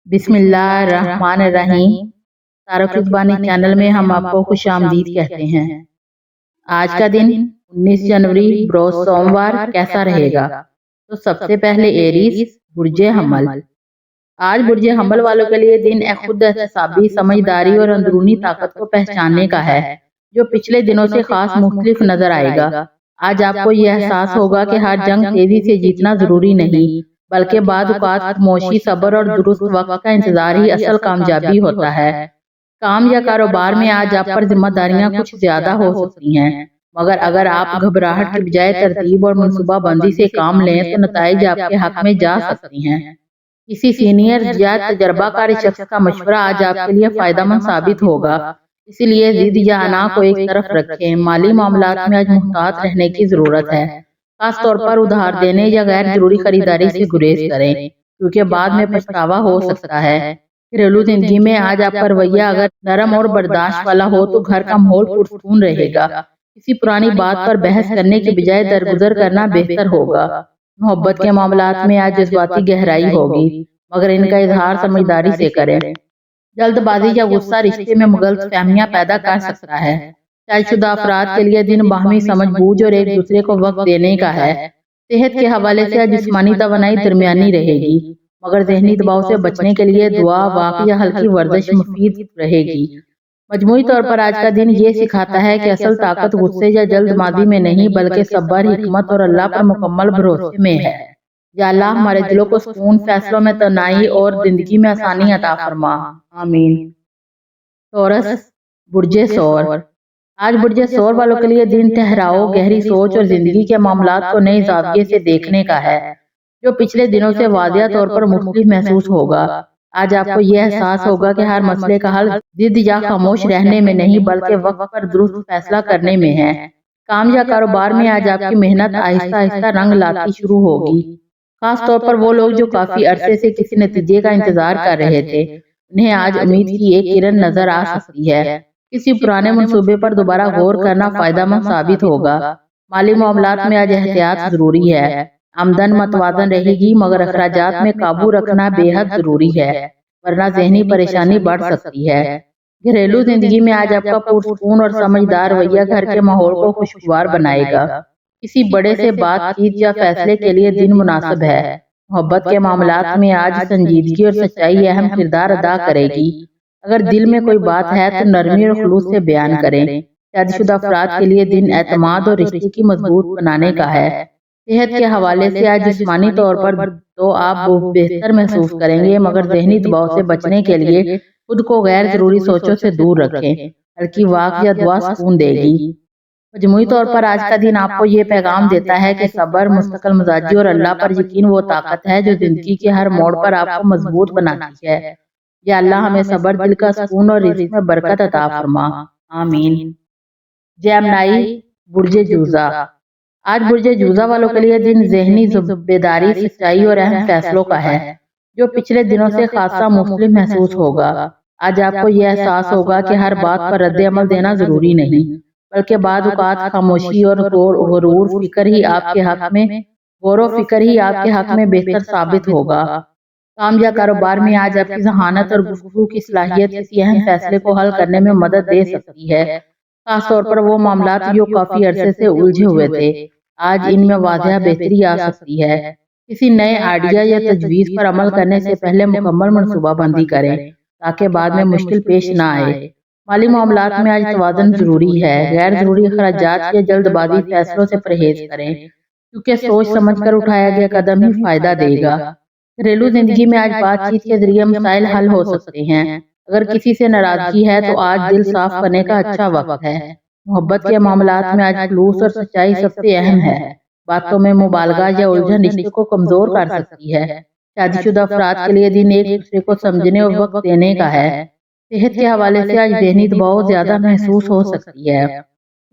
बिस्मिल्लाहिर्रहमानिर्रहीम। तारक चैनल में हम आपको खुश आमदीद कहते हैं। आज का दिन 19 जनवरी बरोज सोमवार कैसा रहेगा? तो सबसे पहले एरीज बुर्जे हमल। आज बुर्जे हमल वालों के लिए दिन खुद एहतसाबी, समझदारी और अंदरूनी ताकत को पहचानने का है, जो पिछले दिनों से खास मुख्तलिफ नजर आएगा। आज आपको यह एहसास होगा कि हर जंग तेजी से जीतना जरूरी नहीं, बल्कि बाद औक़ात खामोशी, सब्र और दुरुस्त वक्त का इंतजार ही असल कामयाबी होता है। काम या कारोबार में आज आप पर जिम्मेदारियां कुछ ज्यादा हो सकती हैं, मगर अगर आप घबराहट की बजाय तरतीब और मनसूबाबंदी से काम लें तो नताइज आपके हक में जा सकती हैं। किसी सीनियर या तजर्बाकार शख्स का मशवरा आज आपके लिए फायदेमंद साबित होगा, इसीलिए जिद या अना को एक तरफ रखें। माली मामलात में आज मुहतात रहने की जरूरत है, खास तौर पर उधार देने या गैर जरूरी खरीदारी से गुरेज करें, क्योंकि बाद में पछतावा हो सकता है। घरेलू जिंदगी में आज आपका रवैया अगर नरम और बर्दाश्त वाला हो तो घर का माहौल पुरसकून रहेगा। किसी पुरानी बात पर बहस करने की बजाय दरगुजर करना बेहतर होगा। मोहब्बत के मामलात में आज जज्बाती गहराई होगी, मगर इनका इजहार समझदारी से करें। जल्दबाजी या गुस्सा रिश्ते में गलतफहमियां पैदा कर सकता है। शादीशुदा अफराद के लिए दिन बाहमी समझबूझ और एक दूसरे को वक्त देने का है। सेहत के हवाले से आज जिस्मानी तवानाई दरमियानी रहेगी, मगर जहनी दबाव से बचने के लिए दुआ, वाक़ या हल्की वर्जिश मुफीद रहेगी। मजमूई तौर पर आज का दिन ये सिखाता है कि असल ताकत गुस्से या जल्दबाजी में नहीं, बल्कि सब्र, हिकमत और अल्लाह पर मुकम्मल भरोसे में है। या अल्लाह हमारे दिलों को सुकून, फैसलों में तनाई और जिंदगी में आसानी अता फरमा। आमीन। टॉरस बुर्जे सौर। आज बुर्जे सौर वालों के लिए दिन ठहराव, गहरी सोच और जिंदगी के मामलात को नए जाविये से देखने का है, जो पिछले दिनों से वादिया तौर पर मुख्तलिफ महसूस होगा। आज आपको यह एहसास होगा कि हर मसले का हल जिद या खामोश रहने में नहीं, बल्कि वक्त पर दुरुस्त फैसला करने में है। काम या कारोबार में आज आपकी मेहनत आहिस्ता आहिस्ता रंग लाती शुरू होगी। खास तौर पर वो लोग जो काफी अरसे से किसी नतीजे का इंतजार कर रहे थे, उन्हें आज उम्मीद की एक किरण नजर आ सकती है। किसी पुराने मंसूबे पर दोबारा गौर करना फायदेमंद साबित होगा। माली मामलात में आज एहतियात जरूरी है। आमदन मतवाजन रहेगी, मगर अखराजात में काबू रखना बेहद जरूरी है, वरना जहनी परेशानी बढ़ सकती है। घरेलू जिंदगी में आज आपका पुरसकून और समझदार रवैया घर के माहौल को खुशगवार बनाएगा। किसी बड़े से बातचीत या फैसले के लिए दिन मुनासिब है। मोहब्बत के मामलात में आज संजीदगी और सच्चाई अहम किरदार अदा करेगी। अगर दिल में कोई बात है तो नरमी और खुलूस से बयान करें। शादीशुदा अफराद के लिए दिन एतमाद और रिश्ते की मजबूत बनाने का है। सेहत के हवाले से आज जिस्मानी तौर पर तो आप बेहतर महसूस करेंगे, मगर जहनी दबाव से बचने के लिए खुद को गैर जरूरी सोचों से दूर रखें। हल्की वाक या दुआ सुकून देगी। मजमूई तौर पर आज का दिन आपको ये पैगाम देता है कि सब्र, मुस्तकिल मिजाजी और अल्लाह पर यकीन वो ताकत है जो जिंदगी के हर मोड़ पर आपको मजबूत बनाती है। या अल्लाह हमें सब्र, दिल का सुकून और रिज़्क़ में बरकत अता फरमा। आमीन। जेमिनी बुर्जे जूजा। आज बुर्जे जूजा वालों के लिए दिन ज़हनी बेदारी, सच्चाई और अहम फैसलों का है, जो पिछले दिनों से खासा मुख्तलिफ महसूस होगा। आज आपको यह एहसास होगा कि हर बात पर रद्द अमल देना जरूरी नहीं, बल्कि बाद औक़ात खामोशी और गौर फिक्र ही आपके हक में बेहतर साबित होगा। काम या कारोबार में आज आपकी जहानत और गुफ्तगू की सलाहियत किसी अहम फैसले को हल करने में मदद दे सकती है। खास तौर पर वो मामलात जो काफी अरसे से उलझे हुए थे, आज इनमें वाज़ह बेहतरी आ सकती है। किसी नए आइडिया या तजवीज़ पर अमल करने से पहले मुकम्मल मनसूबाबंदी करें, ताकि बाद में मुश्किल पेश न आए। माली मामलात में आज तवाज़ुन जरूरी है। गैर जरूरी खर्चात या जल्दबाजी फैसलों से परहेज करें, क्योंकि सोच समझ कर उठाया गया कदम ही फायदा देगा। घरेलू जिंदगी में आज बातचीत के जरिए मसाइल हल हो सकते हैं। अगर किसी से नाराजगी है तो आज दिल साफ करने का अच्छा वक्त है। मोहब्बत के मामलात में आज खलूस और सच्चाई सबसे अहम है। बातों में मुबालगा या उलझन रिश्ते को कमजोर कर सकती है। शादीशुदा अफराद के लिए दिन एक दूसरे को समझने और वक्त देने का है। सेहत के हवाले से आज ज़हनी दबाव ज्यादा महसूस हो सकती है,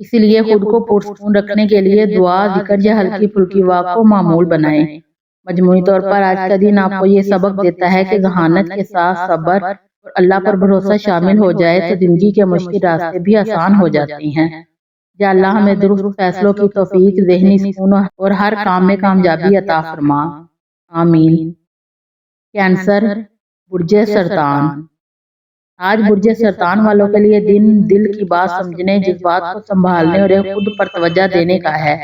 इसीलिए खुद को पुरसकून रखने के लिए दुआ, जिक्र या हल्की फुल्की वाक को मामूल बनाएं। मजमूई तौर पर आज का दिन आपको ये सबक देता है कि जहानत के साथ सब्र और अल्लाह पर भरोसा शामिल हो जाए तो जिंदगी के मुश्किल रास्ते भी आसान हो जाते हैं। या अल्लाह हमें दुरुस्त फैसलों की तौफीक, ज़हनी सुकून और हर काम में कामयाबी अता फरमा। आमीन। कैंसर برج سرطان۔ آج برج سرطان والوں کے لیے دن دل کی بات سمجھنے، جذبات کو سنبھالنے اور ایک خود پر توجہ دینے کا ہے،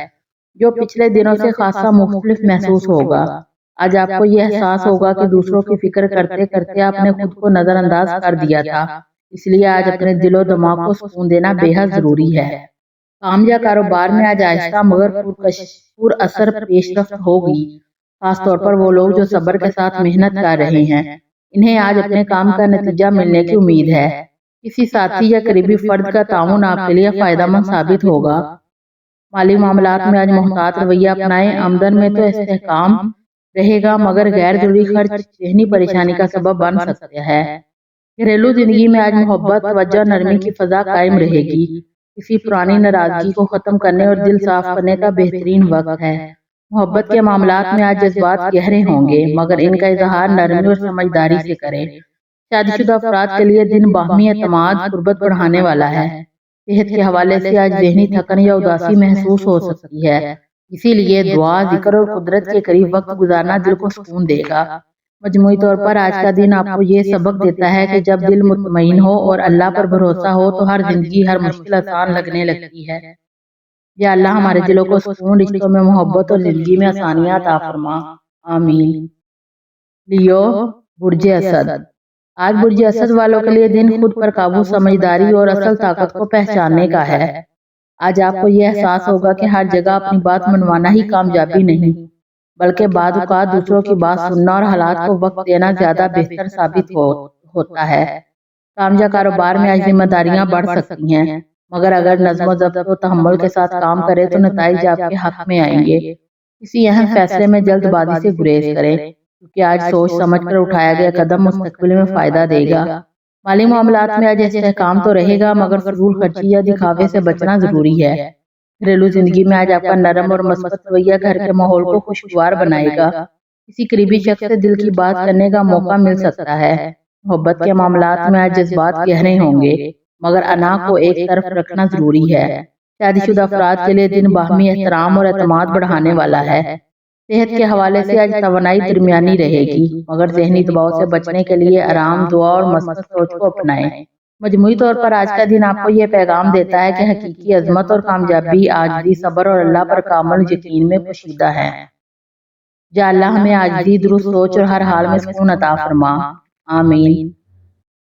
جو پچھلے دنوں سے خاصا مختلف محسوس ہوگا۔ آج آپ کو یہ احساس ہوگا کہ دوسروں کی فکر کرتے کرتے آپ نے خود کو نظر انداز کر دیا تھا، اس لیے آج اپنے دل و دماغ کو سکون دینا بے حد ضروری ہے۔ کام یا کاروبار میں آج آہستہ مگر پر اثر پیش رفت ہوگی، خاص طور پر وہ لوگ جو صبر کے ساتھ محنت کر رہے ہیں، انہیں آج اپنے کام کا نتیجہ ملنے کی امید ہے۔ کسی ساتھی یا قریبی فرد کا تعاون آپ کے لیے فائدہ مند ثابت ہوگا۔ مالی معاملات میں آج محتاط رویہ اپنائیں، آمدن میں تو استحکام رہے گا مگر غیر ضروری خرچ ذہنی پریشانی کا سبب بن سکتا ہے۔ گھریلو زندگی میں آج محبت، توجہ اور نرمی کی فضا قائم رہے گی۔ کسی پرانی ناراضگی کو ختم کرنے اور دل صاف کرنے کا بہترین وقت ہے۔ محبت کے معاملات میں آج جذبات گہرے ہوں گے مگر ان کا اظہار نرمی اور سمجھداری سے کریں۔ شادی شدہ افراد کے لیے دن باہمی اعتماد، قربت بڑھانے والا ہے۔ صحت کے حوالے سے آج ذہنی تھکن یا اداسی محسوس ہو سکتی ہے، اسی لیے دعا، ذکر اور قدرت کے قریب وقت گزارنا دل کو سکون دے گا۔ مجموعی طور پر آج کا دن آپ کو یہ سبق دیتا ہے کہ جب دل مطمئن ہو اور اللہ پر بھروسہ ہو تو ہر زندگی، ہر مشکل آسان لگنے لگتی ہے۔ یا اللہ ہمارے دلوں کو سکون، رشتوں میں محبت اور زندگی میں آسانیاں عطا فرما، آمین۔ لیو، برج اسد۔ آج برج اسد والوں کے لیے دن خود پر قابو، سمجھداری اور اصل طاقت کو پہچاننے کا ہے۔ آج آپ کو یہ احساس ہوگا کہ ہر جگہ اپنی بات منوانا ہی کامیابی نہیں، بلکہ بعض اوقات دوسروں کی بات سننا اور حالات کو وقت دینا زیادہ بہتر ثابت ہوتا ہے۔ کام یا کاروبار میں آج ذمہ داریاں بڑھ سکتی ہیں مگر اگر نظم و ضبط و تحمل کے ساتھ کام کرے تو نتائج آپ کے حق میں آئیں گے۔ کسی اہم فیصلے میں جلد بازی سے گریز کریں کیونکہ آج سوچ سمجھ کر اٹھایا گیا قدم مستقبل میں فائدہ دے گا۔ مالی معاملات میں آج استحکام تو رہے گا مگر فضول خرچی یا دکھاوے سے بچنا ضروری ہے۔ گھریلو زندگی میں آج آپ کا نرم اور مثبت رویہ گھر کے ماحول کو خوشگوار بنائے گا۔ کسی قریبی شخص سے دل کی بات کرنے کا موقع مل سکتا ہے۔ محبت کے معاملات میں آج جذبات گہرے ہوں گے مگر انا کو ایک طرف رکھنا ضروری ہے۔ شادی شدہ افراد کے لیے دن باہمی احترام اور اعتماد بڑھانے والا ہے۔ صحت کے حوالے سے آج توانائی درمیانی رہے گی مگر ذہنی دباؤ سے بچنے کے لیے آرام، دعا اور مثبت سوچ کو اپنائیں۔ مجموعی طور پر آج کا دن آپ کو یہ پیغام دیتا ہے کہ حقیقی عظمت اور کامیابی عاجزی، صبر اور اللہ پر کامل یقین میں پوشیدہ ہے۔ یا اللہ ہمیں عاجزی، درست سوچ اور ہر حال میں سکون عطا فرما، آمین۔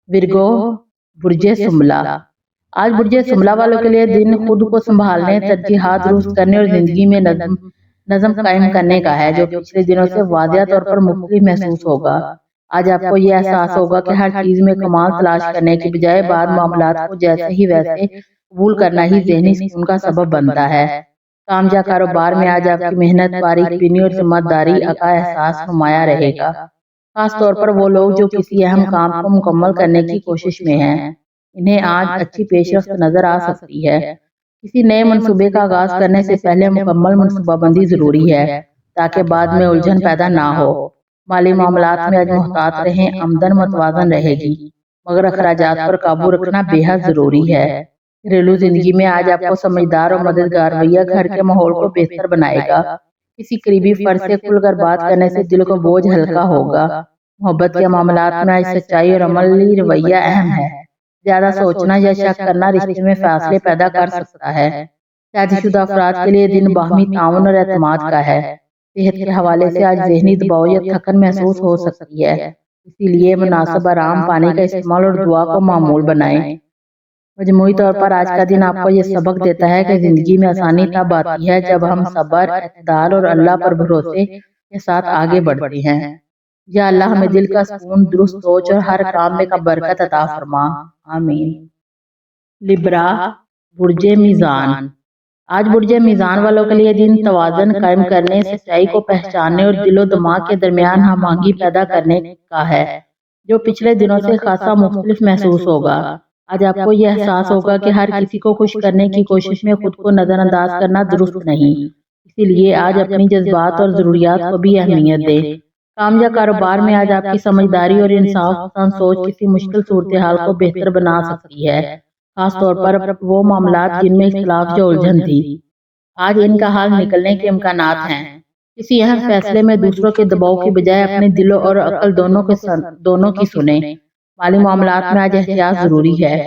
ورگو، برج سنبلا۔ آج برج سنبلا والوں کے لیے دن خود کو سنبھالنے، ترجیحات درست کرنے اور زندگی میں نظم قائم کرنے کا ہے، جو پچھلے دنوں سے واضح طور پر مختلف محسوس ہوگا۔ آج آپ کو یہ احساس ہوگا کہ ہر چیز میں کمال تلاش کرنے کی بجائے بعض معاملات کو جیسے ہی ویسے قبول کرنا ہی ذہنی سکون کا سبب بنتا ہے۔ کام یا کاروبار میں آج آپ کی محنت، باریک بینی اور ذمہ داری کا احساس نمایاں رہے گا، خاص طور پر وہ لوگ جو کسی اہم کام کو مکمل کرنے کی کوشش میں ہیں، انہیں آج اچھی پیش رفت نظر آ سکتی ہے۔ کسی نئے منصوبے کا آغاز کرنے سے پہلے مکمل منصوبہ بندی ضروری ہے تاکہ بعد میں الجھن پیدا نہ ہو۔ مالی معاملات میں آج محتاط رہیں، آمدن متوازن رہے گی مگر اخراجات پر قابو رکھنا بے حد ضروری ہے۔ گھریلو زندگی میں آج آپ کو سمجھدار اور مددگار رویہ گھر کے ماحول کو بہتر بنائے گا۔ کسی قریبی فرد سے کھل کر بات کرنے سے دل کو بوجھ ہلکا ہوگا۔ محبت کے معاملات میں آج سچائی اور عملی رویہ اہم ہے۔ زیادہ سوچنا یا شک کرنا رشتے میں فاصلے پیدا کر سکتا ہے۔ شادی شدہ افراد کے لیے دن باہمی تعاون اور اعتماد کا ہے۔ صحت کے حوالے سے آج ذہنی دباؤ یا تھکن محسوس ہو سکتی ہے، اسی لیے مناسب آرام، پانی کا استعمال اور دعا کو معمول بنائیں۔ مجموعی طور پر آج کا دن آپ کو یہ سبق دیتا ہے کہ زندگی میں آسانی تب آتی ہے جب ہم صبر، اعتدال اور اللہ پر بھروسے کے ساتھ آگے بڑھتے ہیں۔ یا اللہ ہمیں دل کا سکون، درست سوچ اور ہر کام میں کا برکت عطا فرما، آمین۔ لبرا، برج میزان۔ آج برج میزان والوں کے لیے دن توازن قائم کرنے، سچائی کو پہچاننے اور دل و دماغ کے درمیان ہم آہنگی پیدا کرنے کا ہے، جو پچھلے دنوں سے خاصا مختلف محسوس ہوگا۔ آج آپ کو یہ احساس ہوگا کہ ہر کسی کو خوش کرنے کی کوشش میں خود کو نظر انداز کرنا درست نہیں، اسی لیے آج اپنی جذبات اور ضروریات کو بھی اہمیت دیں۔ کام یا کاروبار میں آج آپ کی سمجھداری اور انصاف پسند سوچ کسی مشکل صورتحال کو بہتر بنا سکتی ہے، خاص طور پر وہ معاملات جن میں اختلاف یا الجھن تھی۔ آج ان کا حل نکلنے کے امکانات ہیں۔ किसी अहम फैसले में दूसरों के दबाव की बजाय अपने दिलों और अक्ल दोनों की सुने। माली मामलात में आज एहतियात जरूरी है।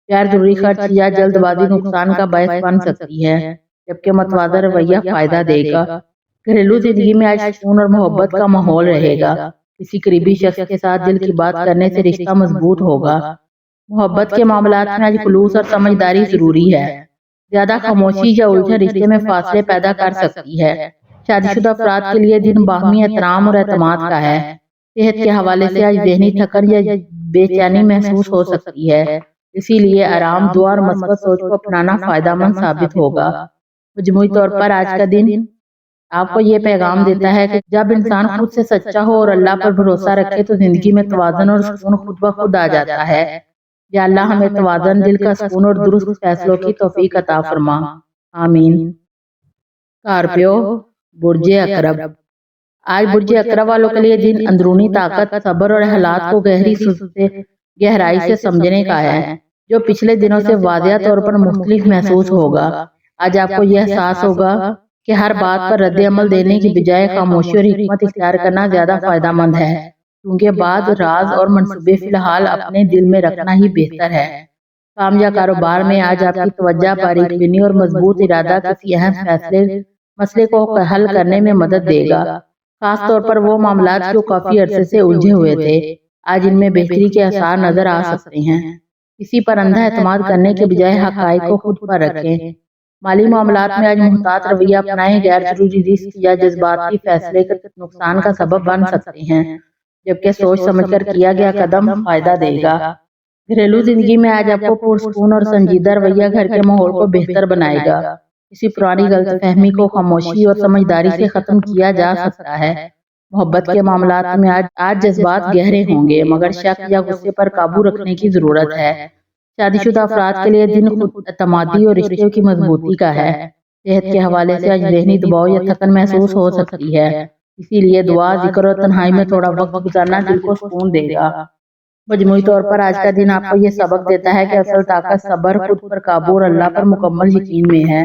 गैर जरूरी खर्च या जल्दबाजी नुकसान का बायस बन सकती है, जबकि मतवाजा रवैया फायदा देगा। घरेलू जिंदगी में आज सुकून और मोहब्बत का माहौल रहेगा। किसी करीबी शख्स के साथ दिल की बात करने से रिश्ता मजबूत होगा। मोहब्बत के मामलात में आज खुलूस और समझदारी जरूरी है। ज्यादा खामोशी या उलझन रिश्ते में फासले पैदा कर सकती है। शादीशुदा अफराद के लिए दिन बाहमी एहतराम और एतमाद का है। सेहत के हवाले से आज ज़हनी थकन या बेचैनी महसूस हो सकती है, इसीलिए आराम, दुआ और मस्बत सोच को अपनाना फायदेमंद साबित होगा। मजमूई तौर पर आज का दिन आपको ये पैगाम देता है कि जब इंसान खुद से सच्चा हो और अल्लाह पर भरोसा रखे तो जिंदगी में तवाज़ुन और सुकून खुद ब खुद आ जाता है। या अल्लाह हमें तवाज़ुन, दिल का सुकून और दुरुस्त फैसलों की तौफीक अता फरमा। आमीन। स्कॉर्पियो, बुर्जे अकरब। आज बुर्जे अकरब वालों के लिए दिन अंदरूनी ताकत, सब्र और हालात को गहराई से समझने का है, जो पिछले दिनों से वाज़िह तौर पर मुख्तलिफ महसूस होगा। आज आपको यह एहसास होगा कि हर बात पर रद्द अमल देने की बजाय खामोशी और हिकमत इख्तियार करना ज्यादा फायदेमंद है, क्योंकि बाद राज और मनसूबे फिलहाल अपने दिल में रखना ही बेहतर है। काम या कारोबार में आज आपकी तवज्जो, बारीक बीनी और मजबूत इरादा किसी अहम मसले को हल करने में मदद देगा। खास तौर पर वो मामलात जो काफी अरसे से उलझे हुए थे, आज इनमें बेहतरी के आसार नजर आ सकते हैं। किसी पर अंधा एतमाद करने के बजाय हक़ाइक़ को खुद पर रखें। माली मामलात में आज मुहतात रवैया अपनाएं, गैर जरूरी रिस्क या जज्बाती फैसले नुकसान का सबब बन सकते हैं, जबकि सोच समझकर किया गया कदम फायदा देगा। घरेलू जिंदगी में आज आपको पुरसुकून और संजीदा रवैया घर के माहौल को बेहतर बनाएगा। किसी पुरानी गलतफहमी को खामोशी और समझदारी से खत्म किया जा सकता है। मोहब्बत के मामलात में आज जज्बात गहरे होंगे, मगर शक या गुस्से पर काबू रखने की जरूरत है। शादीशुदा अफराद के लिए दिन खुद एतमादी और रिश्तों की मजबूती का है। सेहत के हवाले से आज ज़हनी दबाव या थकन महसूस हो सकती है, इसीलिए दुआ, जिक्र और तन्हाई में थोड़ा वक्त गुजारना दिल को सुकून देगा। मजमूई तौर पर आज का दिन आपको ये सबक देता है कि असल ताकत सब्र, खुद पर काबू और अल्लाह पर मुकम्मल यकीन में है।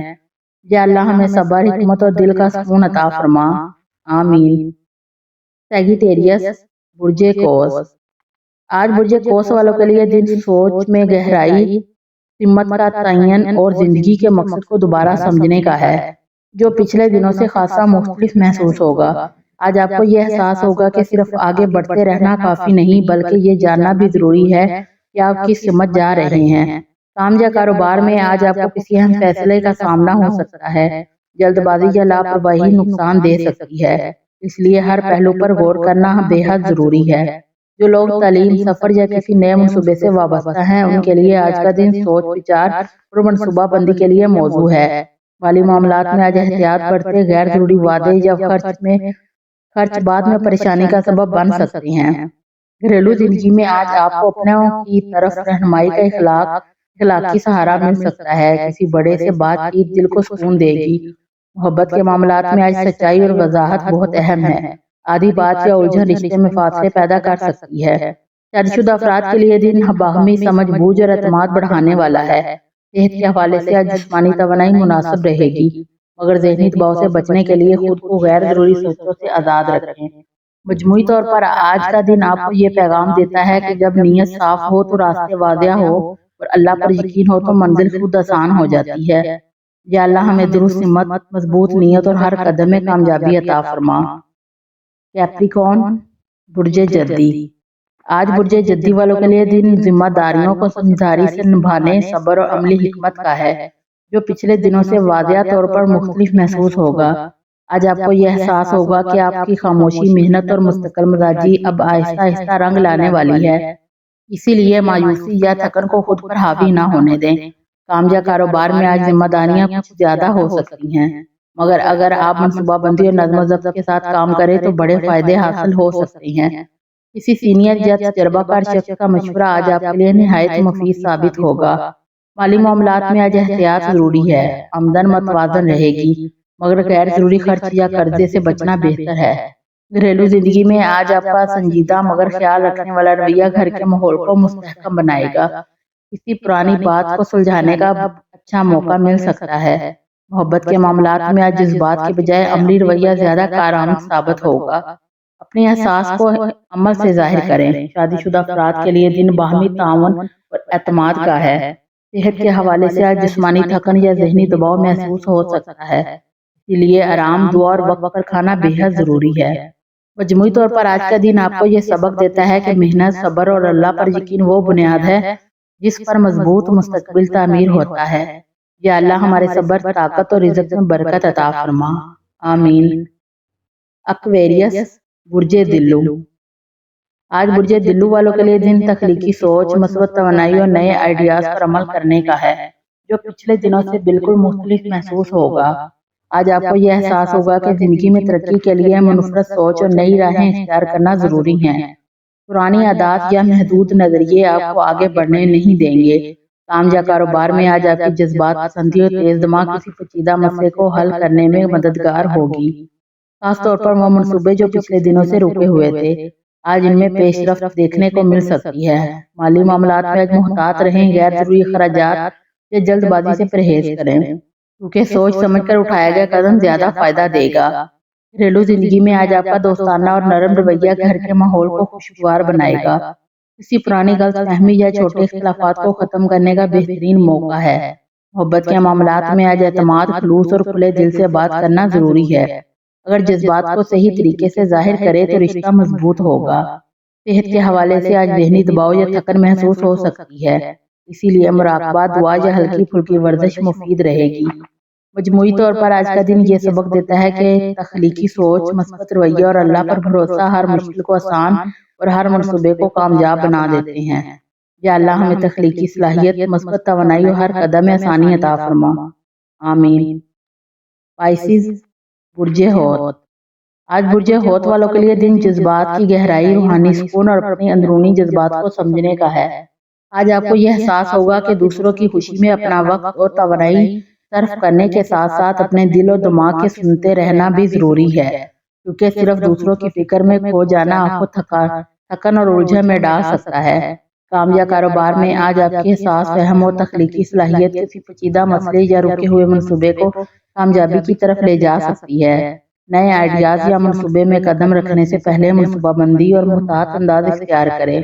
या अल्लाह हमें सब्र, हिकमत और दिल का सुकून अता फरमा। आमीन। सैगिटेरियस, बुर्जे कोस। आज बुर्जे कोस वालों के लिए दिन सोच में गहराई, हिम्मत का तयन और जिंदगी के मकसद को दोबारा समझने का है, जो पिछले दिनों से खासा मुख्तलिफ महसूस होगा। आज आपको यह एहसास होगा कि सिर्फ आगे बढ़ते रहना काफी नहीं, बल्कि ये जानना भी जरूरी है कि आप किस समझ जा रहे हैं। काम या कारोबार में आज आपको किसी अहम फैसले का सामना हो सकता है। जल्दबाजी या लापरवाही नुकसान दे सकती है, इसलिए हर पहलू पर गौर करना बेहद जरूरी है। जो लोग तालीम, सफर या किसी नए मनसूबे से वाबस्ता हैं, उनके लिए आज का दिन सोच विचार और मनसूबाबंदी के लिए मौजू है। माली मामलात में आज एहतियात बरतें, गैर जरूरी वादे या खर्च बाद में परेशानी का सबब बन सकते हैं। घरेलू जिंदगी में आज आपको अपनों की तरफ रहनुमाई का इखलाकी सहारा मिल सकता है। किसी बड़े से बातचीत दिल को सुकून देगी। मोहब्बत के मामलात में आज सच्चाई और वजाहत बहुत अहम है। आधी बात या उलझन रिश्ते में फासले पैदा कर सकती है। शादीशुदा अफराद के लिए दिन बाहमी समझ, बूझ और एतमाद बढ़ाने वाला है। सेहत के हवाले से आज जिस्मानी तवानाई मुनासिब रहेगी, मगर ज़हनी दबाव से बचने के लिए खुद को गैर जरूरी सोचों से आज़ाद रखें। मजमूई तौर पर आज का दिन आपको ये पैगाम देता है कि जब नीयत साफ हो तो रास्ते वाज़िह हो, और अल्लाह पर यकीन हो तो मंजिल खुद आसान हो जाती है। या अल्लाह हमें दुरुस्त हिम्मत, मजबूत नीयत और हर कदम में कामयाबी अता फरमा। कैप्रिकॉर्न, बुर्जे जद्दी। आज बुर्जे जद्दी वालों के लिए दिन जिम्मेदारियों को समझदारी से निभाने, सब्र और अमली हिकमत का है, जो पिछले दिनों से वाज़िह तौर पर मुख्तलिफ महसूस होगा। आज आपको यह एहसास होगा कि आपकी खामोशी, मेहनत और मुस्तकिल मिजाजी अब आहिस्ता आहिस्ता रंग लाने वाली है, इसीलिए मायूसी या थकन को खुद पर हावी ना होने दें। काम या कारोबार में आज जिम्मेदारियां कुछ ज्यादा हो सकती हैं, मगर अगर आप मनसूबाबंदी और नज़्म ज़ब्त के साथ काम करें तो बड़े फायदे हासिल हो सकते हैं। किसी सीनियर या तजर्बाकार शख्स का मशवरा आज आपके लिए निहायत मुफीद साबित होगा। माली मामलात में आज एहतियात जरूरी है। आमदन मतवाजन रहेगी, मगर गैर जरूरी खर्च या कर्जे से बचना बेहतर है। घरेलू जिंदगी में आज आपका संजीदा मगर ख्याल रखने वाला रवैया घर के माहौल को मुस्तहकम बनाएगा। किसी पुरानी बात को सुलझाने का अच्छा मौका मिल सकता है। محبت کے معاملات میں آج جذبات کے بجائے عملی رویہ زیادہ کارآمد ثابت ہوگا۔ اپنے احساس کو عمل سے ظاہر کریں۔ شادی شدہ افراد کے لیے دن باہمی تعاون اور اعتماد کا ہے۔ صحت کے حوالے سے آج جسمانی تھکن یا ذہنی دباؤ محسوس ہو سکتا ہے، اسی لیے آرام، دعا اور وقت پر کھانا بے حد ضروری ہے۔ مجموعی طور پر آج کا دن آپ کو یہ سبق دیتا ہے کہ محنت، صبر اور اللہ پر یقین وہ بنیاد ہے جس پر مضبوط مستقبل تعمیر ہوتا ہے۔ یا اللہ ہمارے صبر، طاقت اور رزق میں برکت عطا فرما، آمین۔ ایکویریس، برج دلو۔ آج برج دلو والوں کے لیے دن تخلیقی سوچ، مثبت توانائی اور نئے آئیڈیاز پر عمل کرنے کا ہے، جو پچھلے دنوں سے بالکل مختلف محسوس ہوگا۔ آج آپ کو یہ احساس ہوگا کہ زندگی میں ترقی کے لیے منفرد سوچ اور نئی راہیں اختیار کرنا ضروری ہیں۔ پرانی عادات یا محدود نظریے آپ کو آگے بڑھنے نہیں دیں گے۔ کام یا کاروبار میں آج آپ کی جذبات پسندی اور تیز دماغ کسی پیچیدہ مسئلے کو حل کرنے میں مددگار ہوگی۔ خاص طور پر وہ منصوبے جو پچھلے دنوں سے رکے ہوئے تھے، آج ان میں پیش رفت دیکھنے کو مل سکتی ہے۔ مالی معاملات میں آج محتاط رہیں، غیر ضروری اخراجات یا جلد بازی سے پرہیز کریں، کیونکہ سوچ سمجھ کر اٹھایا گیا قدم زیادہ فائدہ دے گا۔ گھریلو زندگی میں آج آپ کا دوستانہ اور نرم رویہ گھر کے ماحول کو خوشگوار بنائے گا۔ کسی پرانی غلط فہمی یا چھوٹے اختلافات کو ختم کرنے کا بہترین موقع ہے۔ محبت کے معاملات میں آج اعتماد، خلوص اور کھلے دل سے بات کرنا ضروری ہے۔ اگر جذبات کو صحیح طریقے سے ظاہر کرے تو رشتہ مضبوط ہوگا۔ صحت کے حوالے سے آج ذہنی دباؤ یا تھکن محسوس ہو سکتی ہے، اسی لیے مراقبہ، دعا یا ہلکی پھلکی ورزش مفید رہے گی۔ مجموعی طور پر آج کا دن یہ سبق دیتا ہے کہ تخلیقی سوچ، مثبت رویہ اور اللہ پر بھروسہ ہر مشکل کو آسان اور ہر منصوبے کو کامیاب بنا دیتے ہیں۔ یا اللہ ہمیں تخلیقی صلاحیت، مثبت توانائی اور ہر قدم میں آسانی عطا فرما، آمین۔ پائسیز، برج حوت۔ آج برج حوت والوں کے لیے دن جذبات کی گہرائی، روحانی سکون اور اپنی اندرونی جذبات کو سمجھنے کا ہے۔ آج آپ کو یہ احساس ہوگا کہ دوسروں کی خوشی میں اپنا وقت اور توانائی صرف کرنے کے ساتھ ساتھ اپنے دل اور دماغ کے سنتے رہنا بھی ضروری ہے، کیونکہ صرف دوسروں کی فکر میں کھو جانا آپ کو تھکن اور الجھن میں ڈال سکتا ہے۔ کام یا کاروبار میں آج آپ کے احساس، فہم اور تخلیقی صلاحیت کسی پیچیدہ مسئلے یا رکے ہوئے منصوبے کو کامیابی کی طرف لے جا سکتی ہے۔ نئے آئیڈیاز یا منصوبے میں قدم رکھنے سے پہلے منصوبہ بندی اور محتاط انداز اختیار کریں۔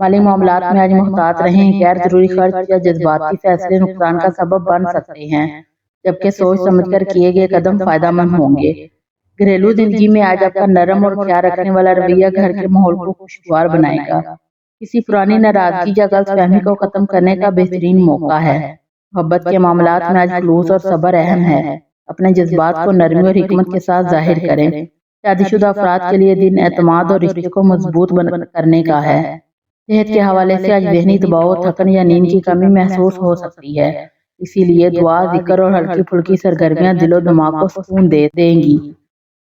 مالی معاملات میں آج محتاط رہیں، غیر ضروری خرچ یا جذباتی فیصلے نقصان کا سبب بن سکتے ہیں، جبکہ سوچ سمجھ کر کیے گئے قدم فائدہ مند ہوں گے۔ گھریلو زندگی میں آج آپ کا نرم اور خیال رکھنے والا رویہ گھر کے ماحول کو خوشگوار بنائے گا۔ کسی پرانی ناراضگی یا غلط فہمی کو ختم کرنے کا بہترین موقع ہے۔ محبت کے معاملات میں آج خلوص اور صبر اہم ہے۔ اپنے جذبات کو نرمی اور حکمت کے ساتھ ظاہر کریں۔ شادی شدہ افراد کے لیے دن اعتماد اور رشتے کو مضبوط کرنے کا ہے۔ صحت کے حوالے سے آج ذہنی دباؤ، تھکن یا نیند کی کمی محسوس ہو سکتی ہے، اسی لیے دعا، ذکر اور ہلکی پھلکی سرگرمیاں دل و دماغ کو سکون دیں گی۔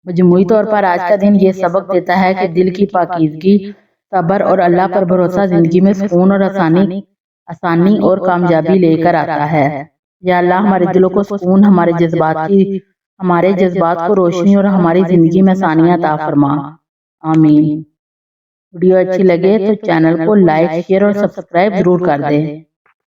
مجموعی طور پر آج کا دن یہ سبق دیتا ہے کہ دل کی پاکیزگی، صبر اور اللہ پر بھروسہ زندگی میں سکون اور آسانی اور کامیابی لے کر آتا ہے۔ یا اللہ ہمارے دلوں کو سکون، ہمارے جذبات کو روشنی اور ہماری زندگی میں آسانیاں عطا فرما، آمین۔ ویڈیو اچھی لگے تو چینل کو لائک، شیئر اور سبسکرائب ضرور کر دیں۔